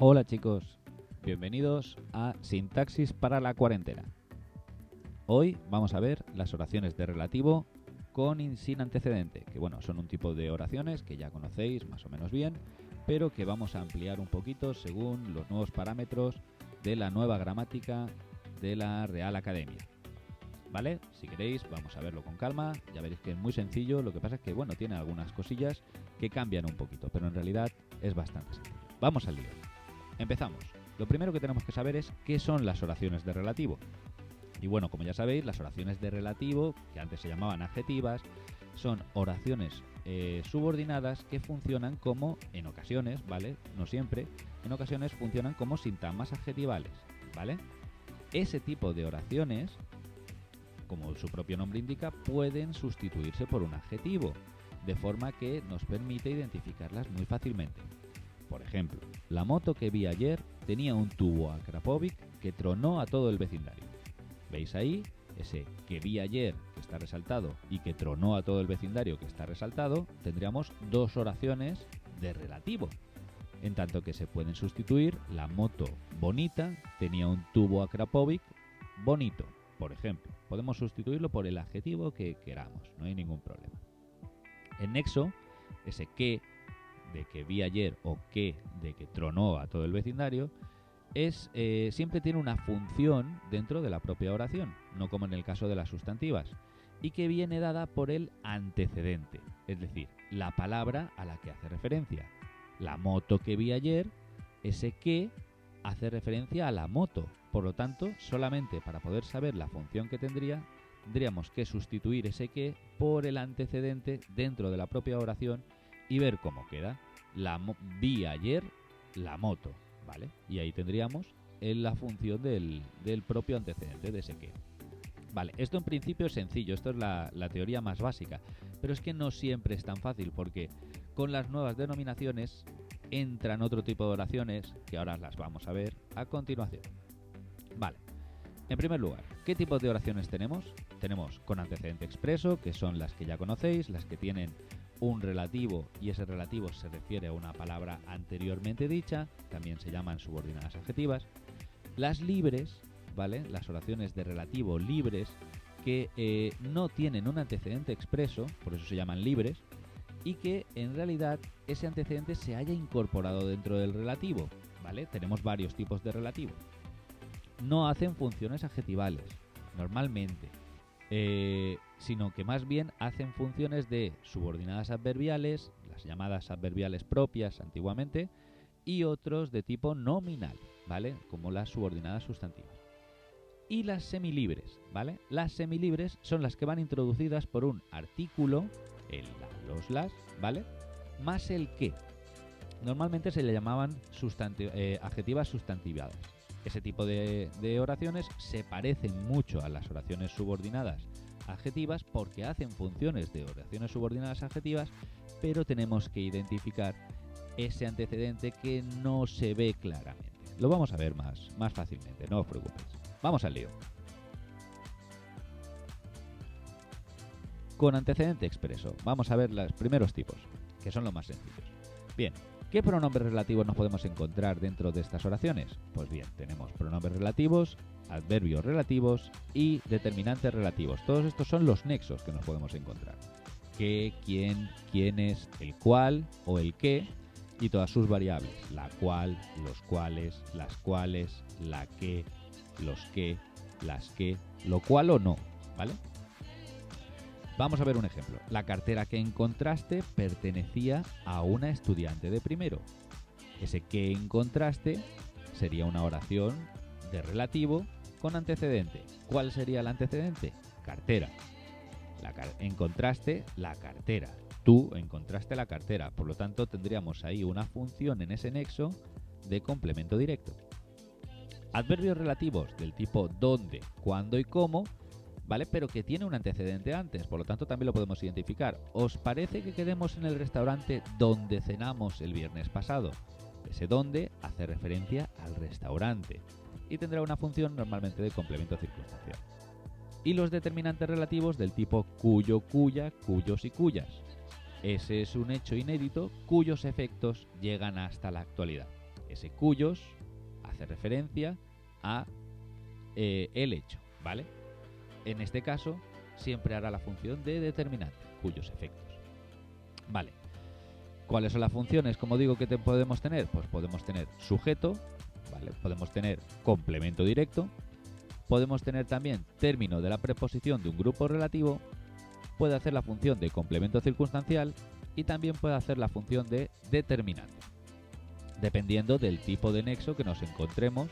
Hola chicos, bienvenidos a Sintaxis para la cuarentena. Hoy vamos a ver las oraciones de relativo con y sin antecedente, que bueno, son un tipo de oraciones que ya conocéis más o menos bien, pero que vamos a ampliar un poquito según los nuevos parámetros de la nueva gramática de la Real Academia. ¿Vale? Si queréis, vamos a verlo con calma, ya veréis que es muy sencillo, lo que pasa es que bueno, tiene algunas cosillas que cambian un poquito, pero en realidad es bastante sencillo. Vamos al lío. Empezamos. Lo primero que tenemos que saber es qué son las oraciones de relativo. Y bueno, como ya sabéis, las oraciones de relativo, que antes se llamaban adjetivas, son oraciones subordinadas que funcionan como, en ocasiones, ¿vale? No siempre, en ocasiones funcionan como sintagmas adjetivales, ¿vale? Ese tipo de oraciones, como su propio nombre indica, pueden sustituirse por un adjetivo, de forma que nos permite identificarlas muy fácilmente. Por ejemplo, la moto que vi ayer tenía un tubo Akrapovic que tronó a todo el vecindario. ¿Veis ahí? Ese que vi ayer, que está resaltado, y que tronó a todo el vecindario, que está resaltado, tendríamos dos oraciones de relativo. En tanto que se pueden sustituir la moto bonita tenía un tubo Akrapovic bonito, por ejemplo. Podemos sustituirlo por el adjetivo que queramos, no hay ningún problema. En nexo, ese que de que vi ayer o que de que tronó a todo el vecindario siempre tiene una función dentro de la propia oración, no como en el caso de las sustantivas, y que viene dada por el antecedente, es decir, la palabra a la que hace referencia. La moto que vi ayer, ese que hace referencia a la moto, por lo tanto, solamente para poder saber la función que tendríamos que sustituir ese que por el antecedente dentro de la propia oración y ver cómo queda. Vi ayer la moto, ¿vale? Y ahí tendríamos la función del propio antecedente de ese que. Vale, esto en principio es sencillo, esto es la teoría más básica, pero es que no siempre es tan fácil porque con las nuevas denominaciones entran otro tipo de oraciones que ahora las vamos a ver a continuación. Vale, en primer lugar, ¿qué tipos de oraciones tenemos? Tenemos con antecedente expreso, que son las que ya conocéis, las que tienen un relativo y ese relativo se refiere a una palabra anteriormente dicha, también se llaman subordinadas adjetivas. Las libres, ¿vale? Las oraciones de relativo libres que no tienen un antecedente expreso, por eso se llaman libres, y que en realidad ese antecedente se haya incorporado dentro del relativo, ¿vale? Tenemos varios tipos de relativo. No hacen funciones adjetivales, normalmente, sino que más bien hacen funciones de subordinadas adverbiales, las llamadas adverbiales propias antiguamente, y otros de tipo nominal, ¿vale? Como las subordinadas sustantivas. Y las semilibres, ¿vale? Las semilibres son las que van introducidas por un artículo, el la, los, las, ¿vale? Más el que. Normalmente se le llamaban adjetivas sustantivadas. Ese tipo de oraciones se parecen mucho a las oraciones subordinadas adjetivas porque hacen funciones de oraciones subordinadas adjetivas, pero tenemos que identificar ese antecedente que no se ve claramente. Lo vamos a ver más fácilmente, no os preocupéis. Vamos al lío. Con antecedente expreso, vamos a ver los primeros tipos, que son los más sencillos. Bien, ¿qué pronombres relativos nos podemos encontrar dentro de estas oraciones? Pues bien, tenemos pronombres relativos, adverbios relativos y determinantes relativos. Todos estos son los nexos que nos podemos encontrar. ¿Qué, quién, quiénes, el cual o el qué y todas sus variables. La cual, los cuales, las cuales, la que, los que, las que, lo cual o no, ¿vale? Vamos a ver un ejemplo. La cartera que encontraste pertenecía a una estudiante de primero. Ese que encontraste sería una oración de relativo con antecedente. ¿Cuál sería el antecedente? Cartera. Encontraste la cartera. Tú encontraste la cartera. Por lo tanto, tendríamos ahí una función en ese nexo de complemento directo. Adverbios relativos del tipo dónde, cuándo y cómo, ¿vale? Pero que tiene un antecedente antes, por lo tanto también lo podemos identificar. ¿Os parece que quedemos en el restaurante donde cenamos el viernes pasado? Ese donde hace referencia al restaurante y tendrá una función normalmente de complemento circunstancial. Y los determinantes relativos del tipo cuyo, cuya, cuyos y cuyas. Ese es un hecho inédito cuyos efectos llegan hasta la actualidad. Ese cuyos hace referencia a el hecho, ¿vale? En este caso, siempre hará la función de determinante, cuyos efectos. Vale. ¿Cuáles son las funciones, como digo, que podemos tener? Pues podemos tener sujeto, ¿vale? Podemos tener complemento directo, podemos tener también término de la preposición de un grupo relativo, puede hacer la función de complemento circunstancial y también puede hacer la función de determinante, dependiendo del tipo de nexo que nos encontremos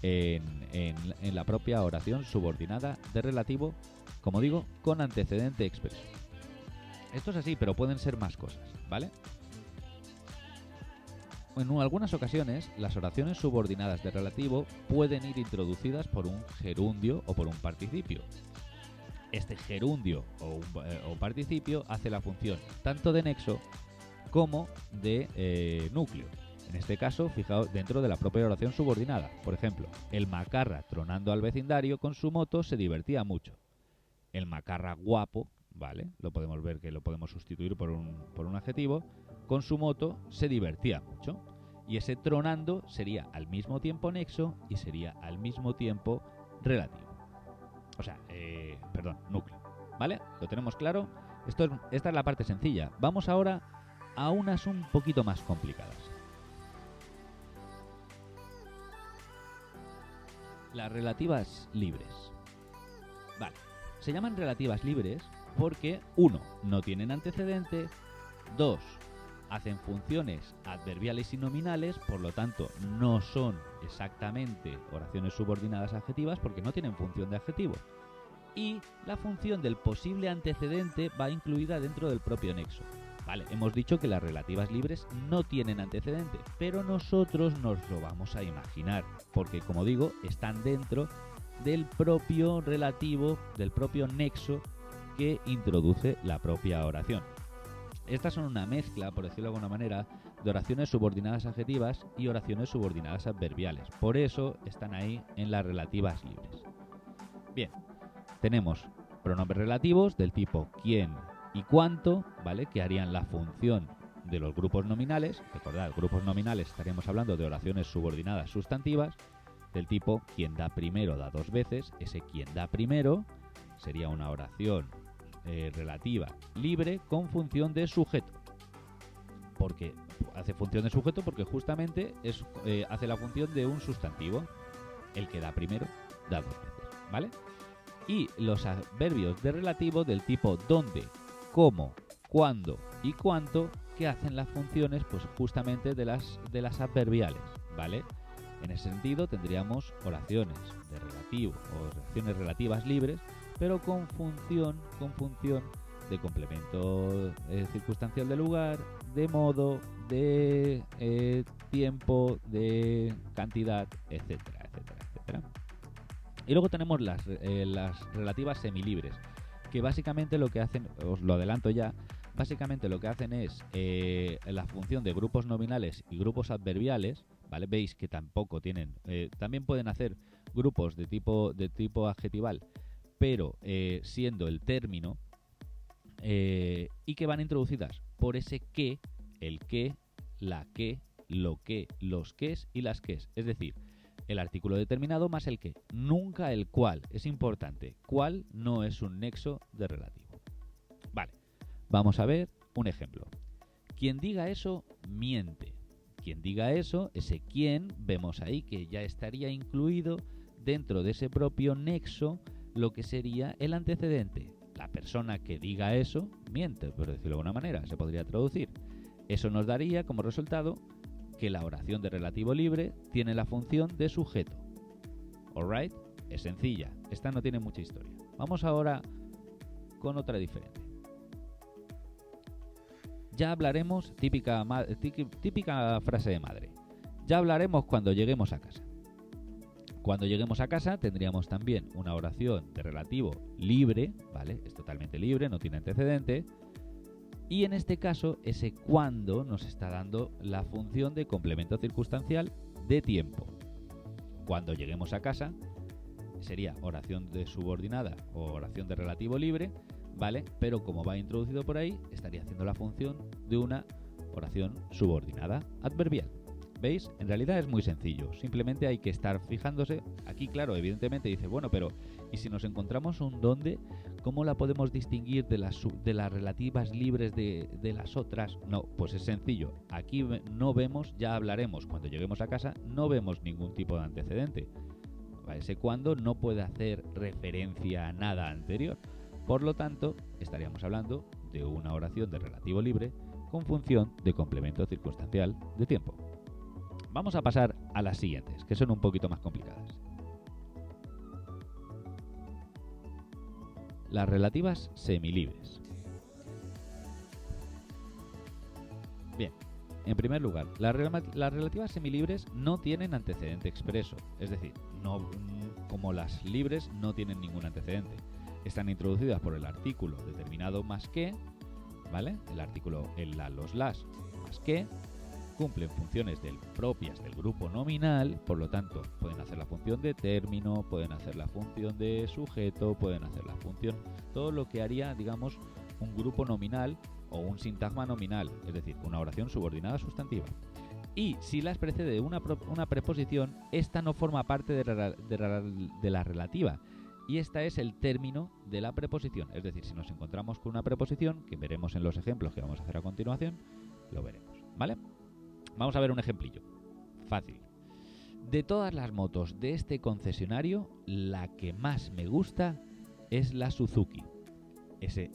en la propia oración subordinada de relativo, como digo, con antecedente expreso. Esto es así, pero pueden ser más cosas, ¿vale? En algunas ocasiones, las oraciones subordinadas de relativo pueden ir introducidas por un gerundio o por un participio. Este gerundio o participio hace la función tanto de nexo como de núcleo. En este caso, fijaos, dentro de la propia oración subordinada. Por ejemplo, el macarra tronando al vecindario con su moto se divertía mucho. El macarra guapo, ¿vale? Lo podemos ver que lo podemos sustituir por un adjetivo. Con su moto se divertía mucho. Y ese tronando sería al mismo tiempo nexo y sería al mismo tiempo relativo. O sea, núcleo. ¿Vale? ¿Lo tenemos claro? Esta es la parte sencilla. Vamos ahora a unas un poquito más complicadas. Las relativas libres. Vale. Se llaman relativas libres porque 1. No tienen antecedente, 2. Hacen funciones adverbiales y nominales, por lo tanto no son exactamente oraciones subordinadas adjetivas porque no tienen función de adjetivo. Y la función del posible antecedente va incluida dentro del propio nexo. Vale, hemos dicho que las relativas libres no tienen antecedente, pero nosotros nos lo vamos a imaginar, porque como digo, están dentro del propio relativo, del propio nexo que introduce la propia oración. Estas son una mezcla, por decirlo de alguna manera, de oraciones subordinadas adjetivas y oraciones subordinadas adverbiales. Por eso están ahí en las relativas libres. Bien, tenemos pronombres relativos del tipo quién y cuánto, ¿vale? Que harían la función de los grupos nominales. Recordad, grupos nominales estaríamos hablando de oraciones subordinadas sustantivas del tipo quien da primero da dos veces. Ese quien da primero sería una oración relativa libre con función de sujeto. Porque hace función de sujeto porque justamente hace la función de un sustantivo. El que da primero da dos veces, ¿vale? Y los adverbios de relativo del tipo dónde, cómo, cuándo y cuánto, que hacen las funciones pues justamente de las adverbiales, ¿vale? En ese sentido tendríamos oraciones de relativo o oraciones relativas libres, pero con función de complemento circunstancial de lugar, de modo, de tiempo, de cantidad, etcétera, etcétera, etcétera. Y luego tenemos las relativas semilibres, que básicamente lo que hacen, os lo adelanto ya, básicamente lo que hacen es la función de grupos nominales y grupos adverbiales, ¿vale? Veis que tampoco tienen, también pueden hacer grupos de tipo adjetival, pero siendo el término, y que van introducidas por ese que, el que, la que, lo que, los ques y las ques. Es decir, el artículo determinado más el que, nunca el cual. Es importante, cual no es un nexo de relativo. Vale, vamos a ver un ejemplo. Quien diga eso, miente. Quien diga eso, ese quien, vemos ahí que ya estaría incluido dentro de ese propio nexo lo que sería el antecedente. La persona que diga eso, miente, por decirlo de alguna manera, se podría traducir. Eso nos daría como resultado que la oración de relativo libre tiene la función de sujeto. Alright, es sencilla, esta no tiene mucha historia. Vamos ahora con otra diferente. Ya hablaremos, típica frase de madre, ya hablaremos cuando lleguemos a casa. Cuando lleguemos a casa tendríamos también una oración de relativo libre, ¿vale? Es totalmente libre, no tiene antecedente. Y en este caso, ese cuando nos está dando la función de complemento circunstancial de tiempo. Cuando lleguemos a casa sería oración de subordinada o oración de relativo libre, ¿vale? Pero como va introducido por ahí, estaría haciendo la función de una oración subordinada adverbial. ¿Veis? En realidad es muy sencillo. Simplemente hay que estar fijándose. Aquí, claro, evidentemente dice, bueno, pero ¿y si nos encontramos un dónde? ¿Cómo la podemos distinguir de las relativas libres de las otras? No, pues es sencillo. Aquí no vemos, ya hablaremos cuando lleguemos a casa, no vemos ningún tipo de antecedente. Ese cuando no puede hacer referencia a nada anterior. Por lo tanto, estaríamos hablando de una oración de relativo libre con función de complemento circunstancial de tiempo. Vamos a pasar a las siguientes, que son un poquito más complicadas. Las relativas semilibres. Bien, en primer lugar, las relativas semilibres no tienen antecedente expreso, es decir, no, como las libres no tienen ningún antecedente. Están introducidas por el artículo determinado más que, ¿vale? El artículo el la, los, las más que, cumplen funciones propias del grupo nominal, por lo tanto, pueden hacer la función de término, pueden hacer la función de sujeto, pueden hacer la función, todo lo que haría, digamos, un grupo nominal o un sintagma nominal, es decir, una oración subordinada sustantiva. Y si las precede una preposición, esta no forma parte de la relativa. Y esta es el término de la preposición. Es decir, si nos encontramos con una preposición, que veremos en los ejemplos que vamos a hacer a continuación, lo veremos, ¿vale? Vamos a ver un ejemplillo. Fácil. De todas las motos de este concesionario, la que más me gusta es la Suzuki.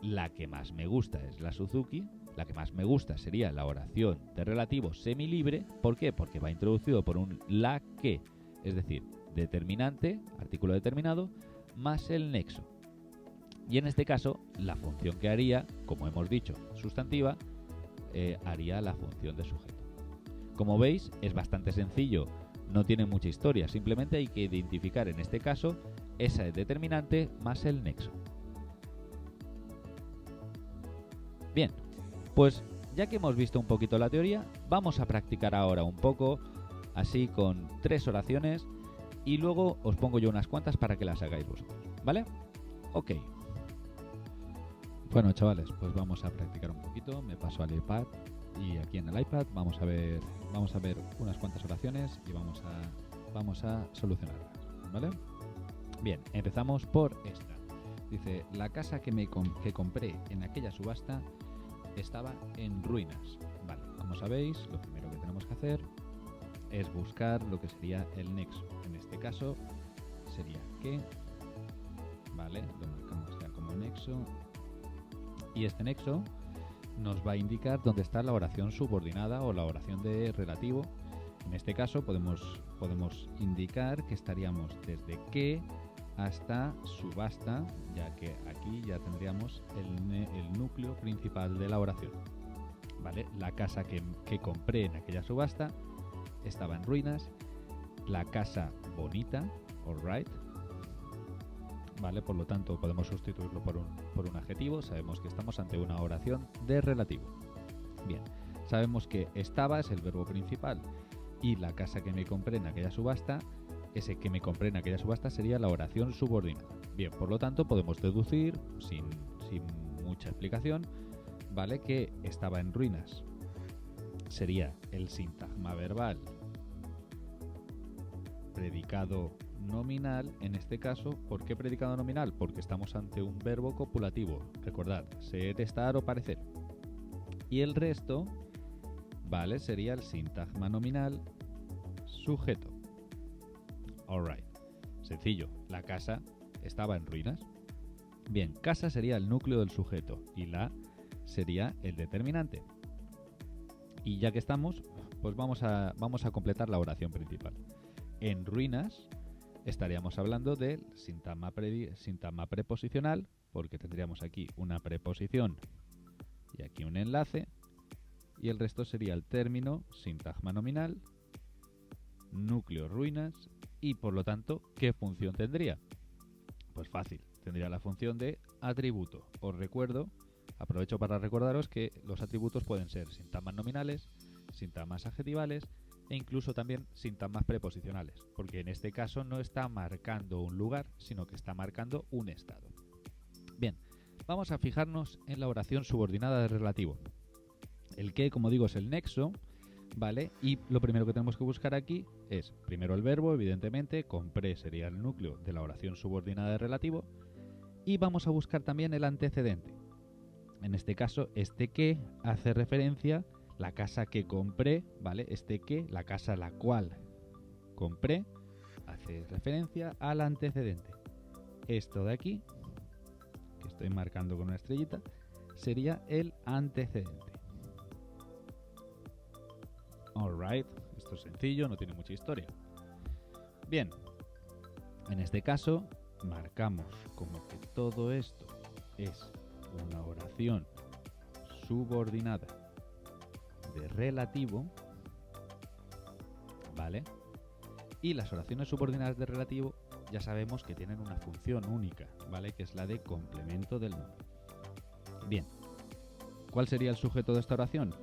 La que más me gusta es la Suzuki. La que más me gusta sería la oración de relativo semilibre. ¿Por qué? Porque va introducido por un la que, es decir, determinante, artículo determinado, más el nexo. Y en este caso, la función que haría, como hemos dicho, sustantiva, haría la función de sujeto. Como veis, es bastante sencillo, no tiene mucha historia, simplemente hay que identificar en este caso esa determinante más el nexo. Bien, pues ya que hemos visto un poquito la teoría, vamos a practicar ahora un poco, así con 3 oraciones, y luego os pongo yo unas cuantas para que las hagáis vosotros, ¿vale? Ok. Bueno, chavales, pues vamos a practicar un poquito. Me paso al iPad y aquí en el iPad vamos a ver unas cuantas oraciones y vamos a solucionarlas, ¿vale? Bien, empezamos por esta. Dice, la casa que compré en aquella subasta estaba en ruinas. Vale, como sabéis, lo primero que tenemos que hacer es buscar lo que sería el nexo. En este caso sería que, vale, lo marcamos ya como nexo. Y este nexo nos va a indicar dónde está la oración subordinada o la oración de relativo. En este caso podemos indicar que estaríamos desde que hasta subasta, ya que aquí ya tendríamos el núcleo principal de la oración. ¿Vale? La casa que compré en aquella subasta estaba en ruinas. La casa bonita, alright. ¿Vale? Por lo tanto, podemos sustituirlo por un adjetivo. Sabemos que estamos ante una oración de relativo. Bien, sabemos que estaba es el verbo principal y la casa que me compré en aquella subasta, ese que me compré en aquella subasta sería la oración subordinada. Bien, por lo tanto, podemos deducir, sin mucha explicación, ¿vale? Que estaba en ruinas. Sería el sintagma verbal predicado nominal, en este caso. ¿Por qué predicado nominal? Porque estamos ante un verbo copulativo. Recordad, ser, estar o parecer. Y el resto, ¿vale? Sería el sintagma nominal sujeto. Alright. Sencillo. La casa estaba en ruinas. Bien, casa sería el núcleo del sujeto y la sería el determinante. Y ya que estamos, pues vamos a completar la oración principal. En ruinas estaríamos hablando del sintagma preposicional, porque tendríamos aquí una preposición y aquí un enlace, y el resto sería el término, sintagma nominal, núcleo ruinas, y por lo tanto, ¿qué función tendría? Pues fácil, tendría la función de atributo. Os recuerdo, aprovecho para recordaros que los atributos pueden ser sintagmas nominales, sintagmas adjetivales e incluso también sintagmas preposicionales, porque en este caso no está marcando un lugar, sino que está marcando un estado. Bien, vamos a fijarnos en la oración subordinada de relativo. El que, como digo, es el nexo, ¿vale? Y lo primero que tenemos que buscar aquí es primero el verbo, evidentemente, compré sería el núcleo de la oración subordinada de relativo, y vamos a buscar también el antecedente. En este caso, este que hace referencia la casa que compré, ¿vale? Este que, la casa la cual compré, hace referencia al antecedente. Esto de aquí, que estoy marcando con una estrellita, sería el antecedente. Alright, esto es sencillo, no tiene mucha historia. Bien, en este caso marcamos como que todo esto es una oración subordinada de relativo, ¿vale? Y las oraciones subordinadas de relativo ya sabemos que tienen una función única, ¿vale? Que es la de complemento del nombre. Bien, ¿cuál sería el sujeto de esta oración?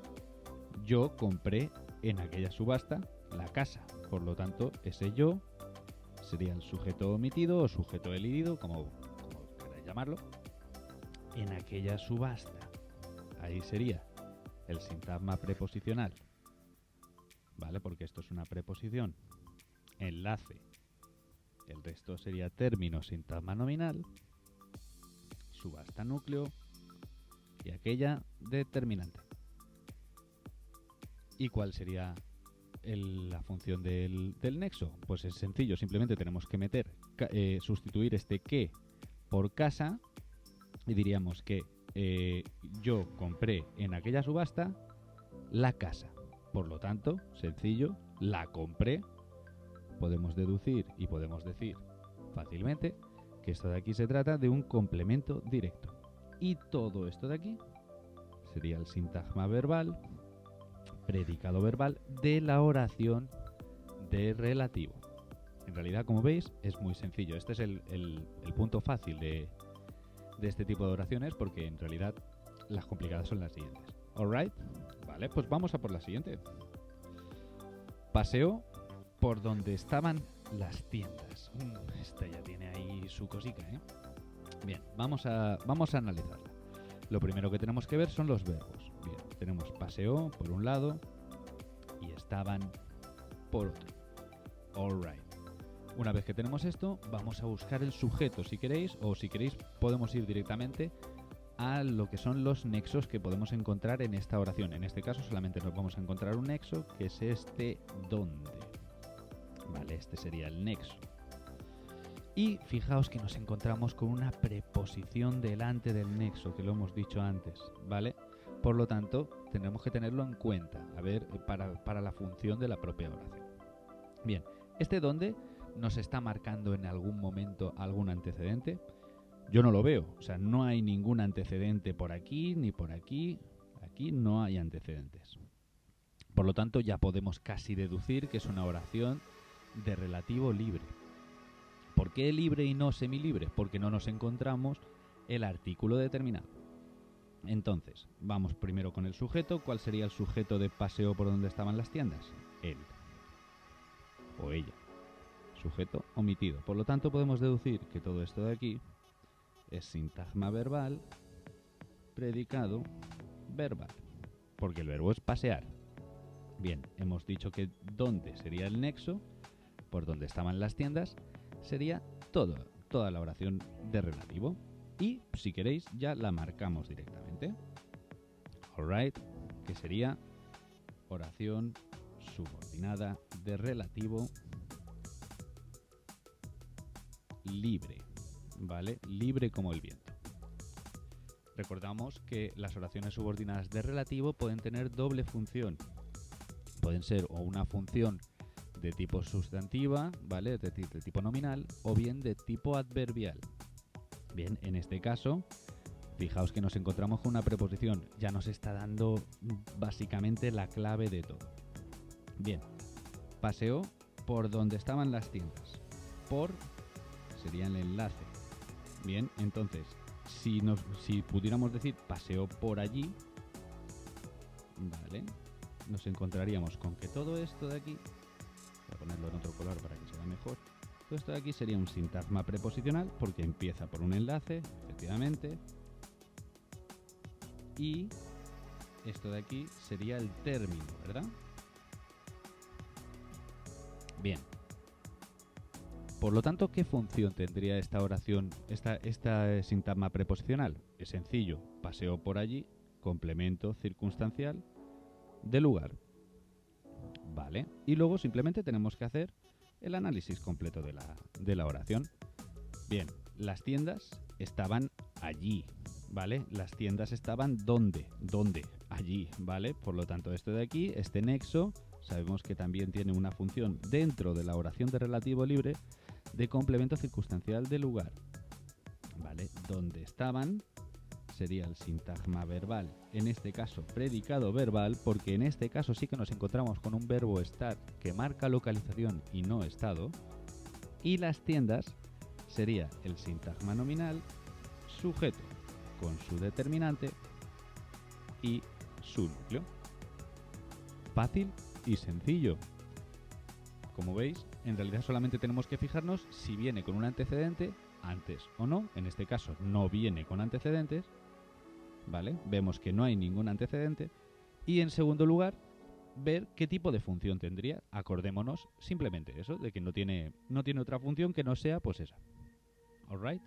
Yo compré en aquella subasta la casa, por lo tanto, ese yo sería el sujeto omitido o sujeto elidido, como queráis llamarlo, en aquella subasta. Ahí sería el sintagma preposicional, ¿vale? Porque esto es una preposición. Enlace. El resto sería término, sintagma nominal, subasta núcleo y aquella determinante. ¿Y cuál sería la función del nexo? Pues es sencillo, simplemente tenemos que sustituir este que por casa y diríamos que yo compré en aquella subasta la casa. Por lo tanto, sencillo, la compré. Podemos deducir y podemos decir fácilmente que esto de aquí se trata de un complemento directo. Y todo esto de aquí sería el sintagma verbal, predicado verbal de la oración de relativo. En realidad, como veis, es muy sencillo. Este es el punto fácil de este tipo de oraciones, porque en realidad las complicadas son las siguientes. Alright, vale, pues vamos a por la siguiente. Paseó por donde estaban las tiendas. Esta ya tiene ahí su cosica, ¿eh? Bien, vamos a analizarla. Lo primero que tenemos que ver son los verbos. Bien, tenemos paseó por un lado y estaban por otro. Alright. Una vez que tenemos esto, vamos a buscar el sujeto si queréis, o si queréis podemos ir directamente a lo que son los nexos que podemos encontrar en esta oración. En este caso solamente nos vamos a encontrar un nexo, que es este donde. Vale, este sería el nexo. Y fijaos que nos encontramos con una preposición delante del nexo, que lo hemos dicho antes, ¿vale? Por lo tanto, tendremos que tenerlo en cuenta, a ver, para la función de la propia oración. Bien, este donde nos está marcando en algún momento algún antecedente. Yo no lo veo, o sea, no hay ningún antecedente por aquí ni por aquí. Aquí no hay antecedentes. Por lo tanto, ya podemos casi deducir que es una oración de relativo libre. ¿Por qué libre y no semilibre? Porque no nos encontramos el artículo determinado. Entonces, vamos primero con el sujeto. ¿Cuál sería el sujeto de paseo por donde estaban las tiendas? Él o ella. Sujeto omitido. Por lo tanto, podemos deducir que todo esto de aquí es sintagma verbal, predicado verbal, porque el verbo es pasear. Bien, hemos dicho que donde sería el nexo, por donde estaban las tiendas, sería toda la oración de relativo. Y si queréis ya la marcamos directamente. Alright, que sería oración subordinada de relativo libre, ¿vale? Libre como el viento. Recordamos que las oraciones subordinadas de relativo pueden tener doble función. Pueden ser o una función de tipo sustantiva, ¿vale? De tipo nominal, o bien de tipo adverbial. Bien, en este caso, fijaos que nos encontramos con una preposición. Ya nos está dando básicamente la clave de todo. Bien, paseó por donde estaban las tiendas. Por sería el enlace. Bien, entonces, si pudiéramos decir paseó por allí, ¿vale? Nos encontraríamos con que todo esto de aquí, voy a ponerlo en otro color para que se vea mejor, todo esto de aquí sería un sintagma preposicional porque empieza por un enlace, efectivamente, y esto de aquí sería el término, ¿verdad? Bien. Por lo tanto, ¿qué función tendría esta oración, esta sintagma preposicional? Es sencillo, paseo por allí, complemento circunstancial de lugar. Vale. Y luego simplemente tenemos que hacer el análisis completo de la oración. Bien, las tiendas estaban allí, ¿vale? Las tiendas estaban ¿dónde? ¿Dónde? Allí, ¿vale? Por lo tanto, esto de aquí, este nexo, sabemos que también tiene una función dentro de la oración de relativo libre de complemento circunstancial de lugar, ¿vale? ¿Dónde estaban? Sería el sintagma verbal, en este caso predicado verbal, porque en este caso sí que nos encontramos con un verbo estar que marca localización y no estado, y las tiendas sería el sintagma nominal sujeto con su determinante y su núcleo. Fácil y sencillo. Como veis, en realidad solamente tenemos que fijarnos si viene con un antecedente antes o no. En este caso no viene con antecedentes, ¿vale? Vemos que no hay ningún antecedente. Y en segundo lugar, ver qué tipo de función tendría. Acordémonos simplemente eso, de que no tiene otra función que no sea pues esa. Alright.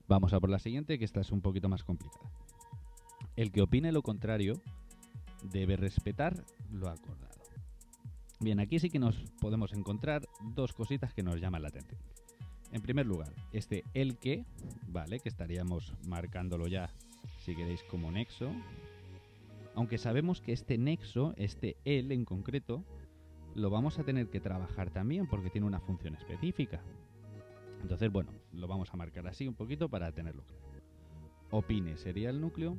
Vamos a por la siguiente, que esta es un poquito más complicada. El que opine lo contrario debe respetar lo acordado. Bien, aquí sí que nos podemos encontrar dos cositas que nos llaman la atención. En primer lugar, este el que, ¿vale? Que estaríamos marcándolo ya, si queréis, como nexo. Aunque sabemos que este nexo, este el en concreto, lo vamos a tener que trabajar también porque tiene una función específica. Entonces, bueno, lo vamos a marcar así un poquito para tenerlo claro. Opine sería el núcleo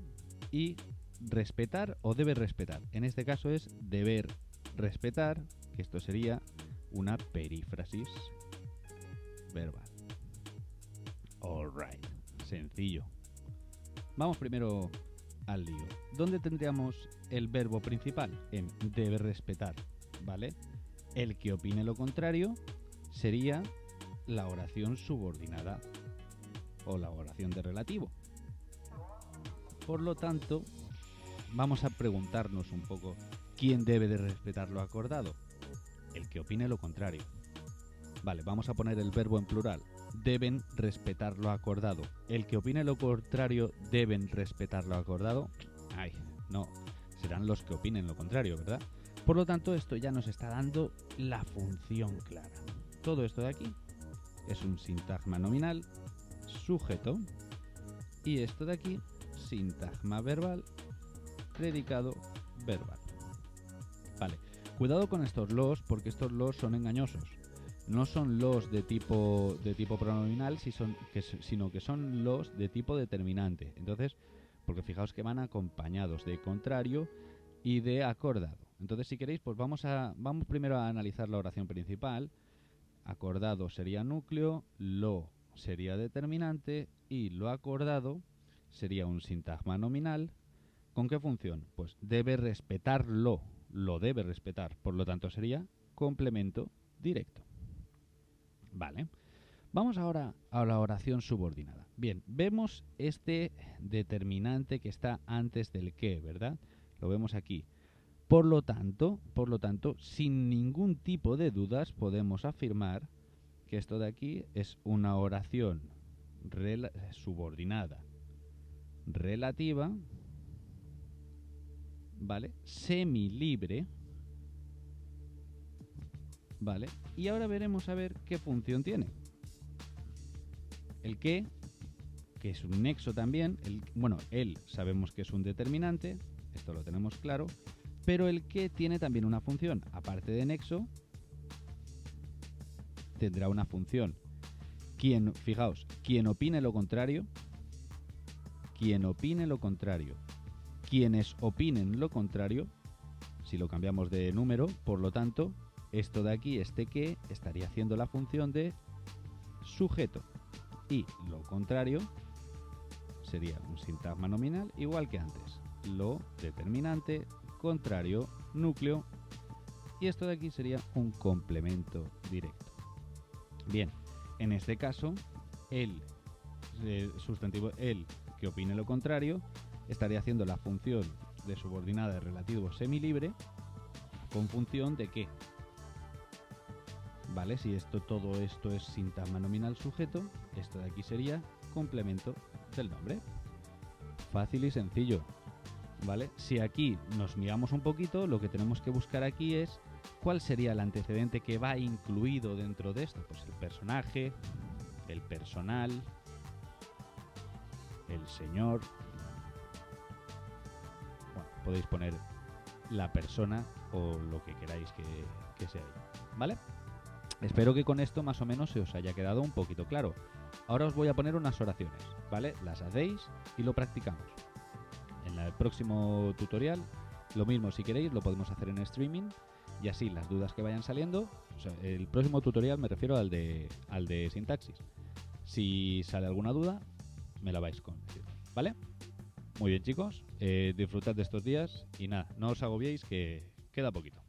y respetar o debe respetar. En este caso es deber respetar, que esto sería una perífrasis verbal. Alright, sencillo. Vamos primero al lío. ¿Dónde tendríamos el verbo principal? En debe respetar, ¿vale? El que opine lo contrario sería la oración subordinada o la oración de relativo. Por lo tanto, vamos a preguntarnos un poco ¿quién debe de respetar lo acordado? El que opine lo contrario. Vale, vamos a poner el verbo en plural. Deben respetar lo acordado. El que opine lo contrario deben respetar lo acordado. Ay, no, serán los que opinen lo contrario, ¿verdad? Por lo tanto, esto ya nos está dando la función clara. Todo esto de aquí es un sintagma nominal sujeto y esto de aquí sintagma verbal predicado verbal. Vale, cuidado con estos los porque estos los son engañosos. No son los de tipo pronominal, sino que son los de tipo determinante. Entonces, porque fijaos que van acompañados de contrario y de acordado. Entonces, si queréis, pues vamos primero a analizar la oración principal. Acordado sería núcleo, lo sería determinante y lo acordado sería un sintagma nominal. ¿Con qué función? Pues debe respetarlo, lo debe respetar, por lo tanto sería complemento directo. Vale, vamos ahora a la oración subordinada. Bien, vemos este determinante que está antes del que, ¿verdad? Lo vemos aquí. Por lo tanto, sin ningún tipo de dudas podemos afirmar que esto de aquí es una oración subordinada relativa, ¿vale? Semilibre, ¿vale? Y ahora veremos a ver qué función tiene. El que es un nexo también, el sabemos que es un determinante, esto lo tenemos claro, pero el que tiene también una función, aparte de nexo, tendrá una función. Fijaos, quien opine lo contrario, quienes opinen lo contrario, si lo cambiamos de número, por lo tanto, esto de aquí, este que, estaría haciendo la función de sujeto. Y lo contrario sería un sintagma nominal igual que antes. Lo, determinante, contrario, núcleo. Y esto de aquí sería un complemento directo. Bien, en este caso, el sustantivo el que opine lo contrario estaría haciendo la función de subordinada de relativo semilibre con función de qué? ¿vale? Si todo esto es sintagma nominal sujeto, esto de aquí sería complemento del nombre. Fácil y sencillo. ¿Vale? Si aquí nos miramos un poquito, lo que tenemos que buscar aquí es cuál sería el antecedente que va incluido dentro de esto. Pues el personaje, el personal, el señor. Bueno, podéis poner la persona o lo que queráis que sea ella, ¿vale? Espero que con esto más o menos se os haya quedado un poquito claro. Ahora os voy a poner unas oraciones, ¿vale? Las hacéis y lo practicamos. En el próximo tutorial, lo mismo, si queréis, lo podemos hacer en streaming y así las dudas que vayan saliendo, o sea, el próximo tutorial me refiero al de sintaxis. Si sale alguna duda, me la vais con, ¿vale? Muy bien, chicos, disfrutad de estos días y nada, no os agobiéis que queda poquito.